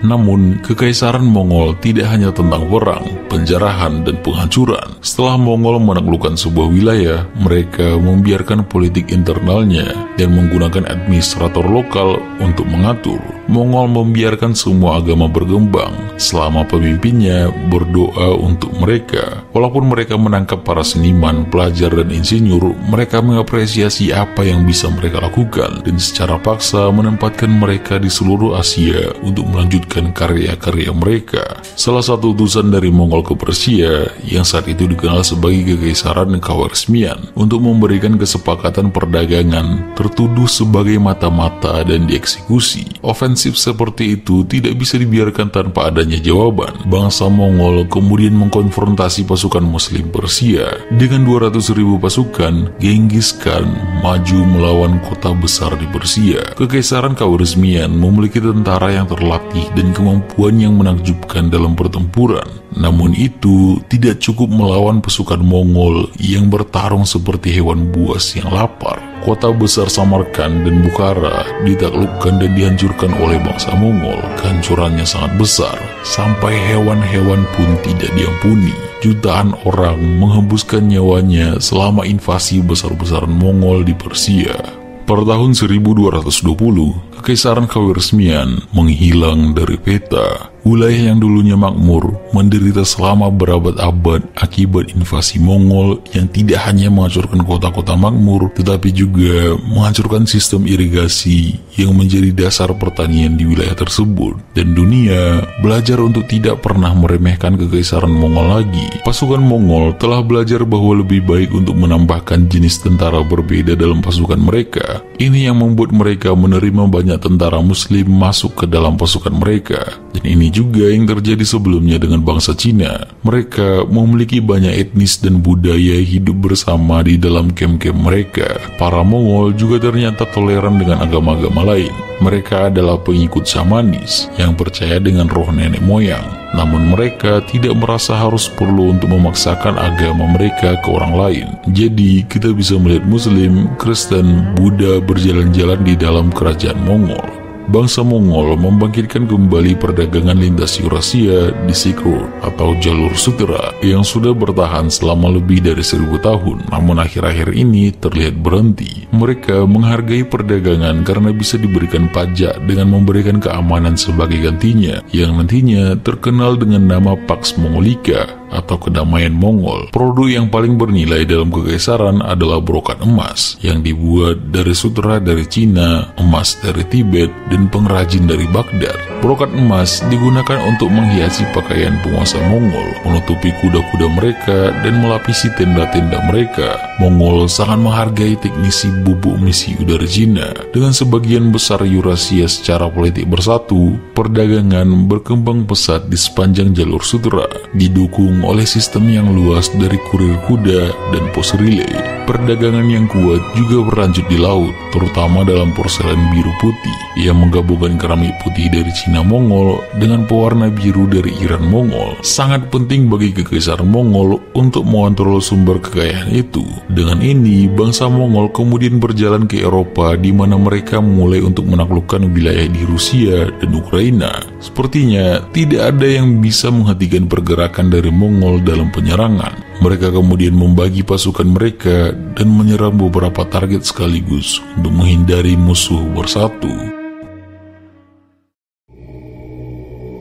Namun, kekaisaran Mongol tidak hanya tentang perang, penjarahan, dan penghancuran. Setelah Mongol menaklukkan sebuah wilayah, mereka membiarkan politik internalnya dan menggunakan administrator lokal untuk mengatur. Mongol membiarkan semua agama berkembang selama pemimpinnya berdoa untuk mereka. Walaupun mereka menangkap para seniman, pelajar, dan insinyur, mereka mengapresiasi apa yang bisa mereka lakukan dan secara paksa menempatkan mereka di seluruh Asia untuk melanjutkan karya-karya mereka. Salah satu utusan dari Mongol ke Persia yang saat itu dikenal sebagai Kekaisaran Khwarezmian untuk memberikan kesepakatan perdagangan tertuduh sebagai mata-mata dan dieksekusi. Ofensif seperti itu tidak bisa dibiarkan tanpa adanya jawaban. Bangsa Mongol kemudian mengkonfrontasi pasukan Muslim Persia. Dengan 200.000 pasukan, Genghis Khan maju melawan kota besar di Persia. Kekaisaran Khwarezmian memiliki tentara yang terlatih dan kemampuan yang menakjubkan dalam pertempuran. Namun itu tidak cukup melawan pasukan Mongol yang bertarung seperti hewan buas yang lapar. Kota besar Samarkand dan Bukhara ditaklukkan dan dihancurkan oleh bangsa Mongol. Kehancurannya sangat besar, sampai hewan-hewan pun tidak diampuni. Jutaan orang menghembuskan nyawanya selama invasi besar-besaran Mongol di Persia. Pada tahun 1220, Kekaisaran Khwarezmian menghilang dari peta. Wilayah yang dulunya makmur menderita selama berabad-abad akibat invasi Mongol yang tidak hanya menghancurkan kota-kota makmur, tetapi juga menghancurkan sistem irigasi yang menjadi dasar pertanian di wilayah tersebut. Dan dunia belajar untuk tidak pernah meremehkan Kekaisaran Mongol lagi. Pasukan Mongol telah belajar bahwa lebih baik untuk menambahkan jenis tentara berbeda dalam pasukan mereka. Ini yang membuat mereka menerima banyak tentara Muslim masuk ke dalam pasukan mereka. Dan ini juga yang terjadi sebelumnya dengan bangsa Cina. Mereka memiliki banyak etnis dan budaya hidup bersama di dalam kem-kem mereka. Para Mongol juga ternyata toleran dengan agama-agama lain. Mereka adalah pengikut Shamanis yang percaya dengan roh nenek moyang. Namun mereka tidak merasa harus perlu untuk memaksakan agama mereka ke orang lain. Jadi kita bisa melihat Muslim, Kristen, Buddha berjalan-jalan di dalam kerajaan Mongol. Bangsa Mongol membangkitkan kembali perdagangan lintas Eurasia di Silk Road atau jalur sutera yang sudah bertahan selama lebih dari 1000 tahun, namun akhir-akhir ini terlihat berhenti. Mereka menghargai perdagangan karena bisa diberikan pajak dengan memberikan keamanan sebagai gantinya, yang nantinya terkenal dengan nama Pax Mongolica atau kedamaian Mongol. Produk yang paling bernilai dalam kekaisaran adalah brokat emas yang dibuat dari sutera dari Cina, emas dari Tibet, dan pengrajin dari Baghdad. Brokat emas digunakan untuk menghiasi pakaian penguasa Mongol, menutupi kuda-kuda mereka, dan melapisi tenda-tenda mereka. Mongol sangat menghargai teknisi bubuk misi udara Cina. Dengan sebagian besar Eurasia secara politik bersatu, perdagangan berkembang pesat di sepanjang jalur sutera, didukung oleh sistem yang luas dari kurir kuda dan pos relay. Perdagangan yang kuat juga berlanjut di laut, terutama dalam porselen biru putih yang menggabungkan keramik putih dari Cina Mongol dengan pewarna biru dari Iran Mongol. Sangat penting bagi Kekaisaran Mongol untuk mengontrol sumber kekayaan itu. Dengan ini, bangsa Mongol kemudian berjalan ke Eropa, di mana mereka mulai untuk menaklukkan wilayah di Rusia dan Ukraina. Sepertinya tidak ada yang bisa menghentikan pergerakan dari Mongol dalam penyerangan. Mereka kemudian membagi pasukan mereka dan menyerang beberapa target sekaligus untuk menghindari musuh bersatu.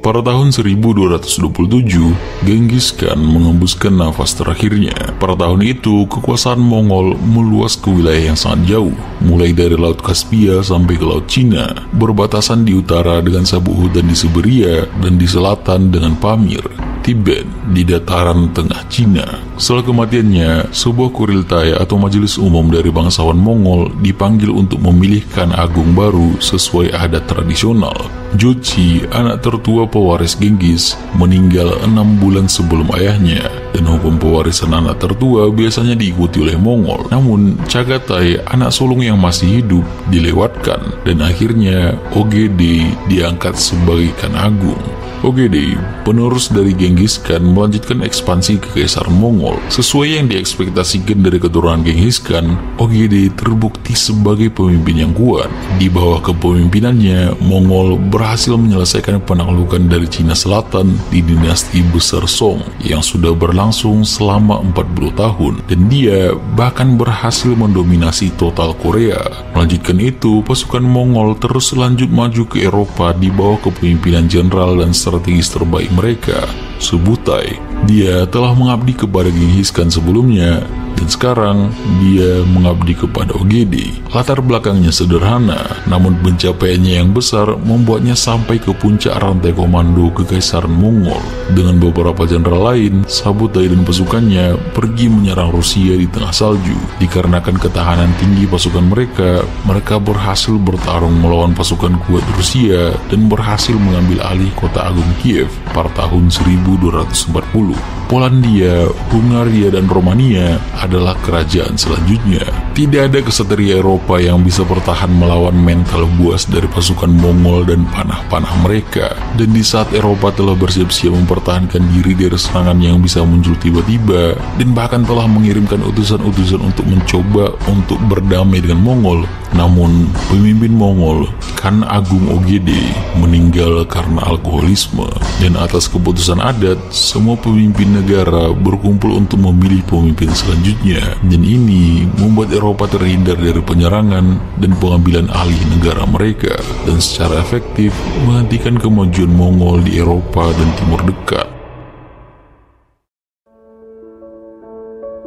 Pada tahun 1227, Genghis Khan mengembuskan nafas terakhirnya. Pada tahun itu, kekuasaan Mongol meluas ke wilayah yang sangat jauh, mulai dari Laut Kaspia sampai ke Laut Cina, berbatasan di utara dengan sabuk hutan di Siberia dan di selatan dengan Pamir, Tibet, di dataran tengah Cina. Setelah kematiannya, sebuah kuriltai atau majelis umum dari bangsawan Mongol dipanggil untuk memilih Khan Agung baru sesuai adat tradisional. Jochi, anak tertua pewaris Genghis, meninggal 6 bulan sebelum ayahnya, dan hukum pewarisan anak tertua biasanya diikuti oleh Mongol. Namun, Chagatai, anak sulung yang masih hidup, dilewatkan, dan akhirnya OGD diangkat sebagai Khan Agung. OGD, penerus dari Genghis Khan, melanjutkan ekspansi kekaisaran Mongol. Sesuai yang diekspektasikan dari keturunan Genghis Khan, OGD terbukti sebagai pemimpin yang kuat. Di bawah kepemimpinannya, Mongol berhasil menyelesaikan penaklukan dari Cina Selatan di dinasti besar Song yang sudah berlangsung selama 40 tahun, dan dia bahkan berhasil mendominasi total Korea. Melanjutkan itu, pasukan Mongol terus lanjut maju ke Eropa di bawah kepemimpinan jenderal dan strategis terbaik mereka, Subutai. Dia telah mengabdi kepada Genghis Khan sebelumnya, dan sekarang dia mengabdi kepada OGD. Latar belakangnya sederhana, namun pencapaiannya yang besar membuatnya sampai ke puncak rantai komando kekaisaran Mongol. Dengan beberapa jenderal lain, Subutai dan pasukannya pergi menyerang Rusia di tengah salju. Dikarenakan ketahanan tinggi pasukan mereka, mereka berhasil bertarung melawan pasukan kuat Rusia dan berhasil mengambil alih kota agung Kiev pada tahun 1240. Polandia, Hungaria, dan Romania adalah kerajaan selanjutnya. Tidak ada kesatria Eropa yang bisa bertahan melawan mental buas dari pasukan Mongol dan panah-panah mereka. Dan di saat Eropa telah bersiap-siap mempertahankan diri dari serangan yang bisa muncul tiba-tiba, dan bahkan telah mengirimkan utusan-utusan untuk mencoba untuk berdamai dengan Mongol, namun pemimpin Mongol, Khan Agung OGD, meninggal karena alkoholisme. Dan atas keputusan adat, semua pemimpin negara berkumpul untuk memilih pemimpin selanjutnya, dan ini membuat Eropa terhindar dari penyerangan dan pengambilan alih negara mereka, dan secara efektif menghentikan kemajuan Mongol di Eropa dan Timur Dekat.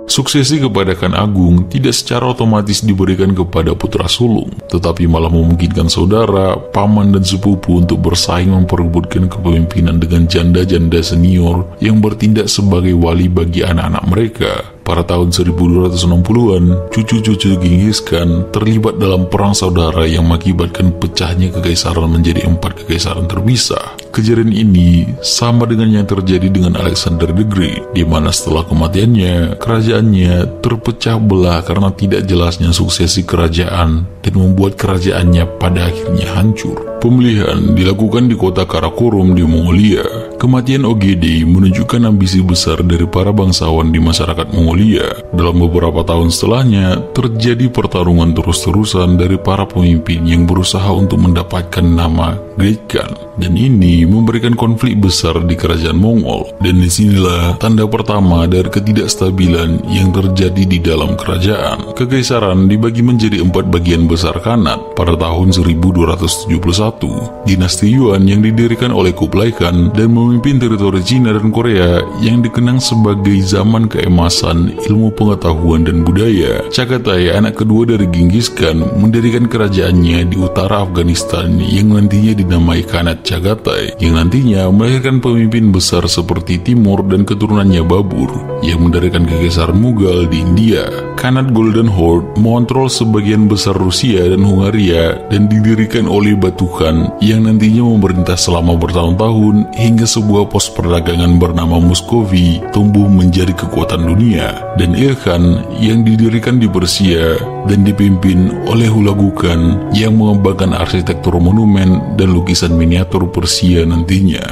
Suksesi kepada Khan Agung tidak secara otomatis diberikan kepada putra sulung, tetapi malah memungkinkan saudara, paman, dan sepupu untuk bersaing memperebutkan kepemimpinan dengan janda-janda senior yang bertindak sebagai wali bagi anak-anak mereka. Pada tahun 1260-an, cucu-cucu Genghis Khan terlibat dalam perang saudara yang mengakibatkan pecahnya kekaisaran menjadi 4 kekaisaran terpisah. Kejadian ini sama dengan yang terjadi dengan Alexander the Great, di mana setelah kematiannya, kerajaannya terpecah belah karena tidak jelasnya suksesi kerajaan dan membuat kerajaannya pada akhirnya hancur. Pemilihan dilakukan di kota Karakorum di Mongolia. Kematian OGD menunjukkan ambisi besar dari para bangsawan di masyarakat Mongolia. Dalam beberapa tahun setelahnya, terjadi pertarungan terus-terusan dari para pemimpin yang berusaha untuk mendapatkan nama Great Khan, dan ini memberikan konflik besar di kerajaan Mongol. Dan disinilah tanda pertama dari ketidakstabilan yang terjadi di dalam kerajaan. Kekaisaran dibagi menjadi 4 bagian besar Khanat pada tahun 1271. Dinasti Yuan yang didirikan oleh Kublai Khan dan memimpin teritori Cina dan Korea yang dikenang sebagai zaman keemasan ilmu pengetahuan dan budaya. Chagatai, anak kedua dari Genghis Khan, mendirikan kerajaannya di utara Afghanistan yang nantinya dinamai Khanat Chagatai, yang nantinya melahirkan pemimpin besar seperti Timur dan keturunannya Babur yang mendirikan kekaisaran Mughal di India. Khanat Golden Horde mengontrol sebagian besar Rusia dan Hungaria dan didirikan oleh Batu Khan yang nantinya memerintah selama bertahun-tahun hingga sebuah pos perdagangan bernama Muscovy tumbuh menjadi kekuatan dunia, dan Ilkhan yang didirikan di Persia dan dipimpin oleh Hulagu Khan yang mengembangkan arsitektur monumen dan lukisan miniatur Persia nantinya.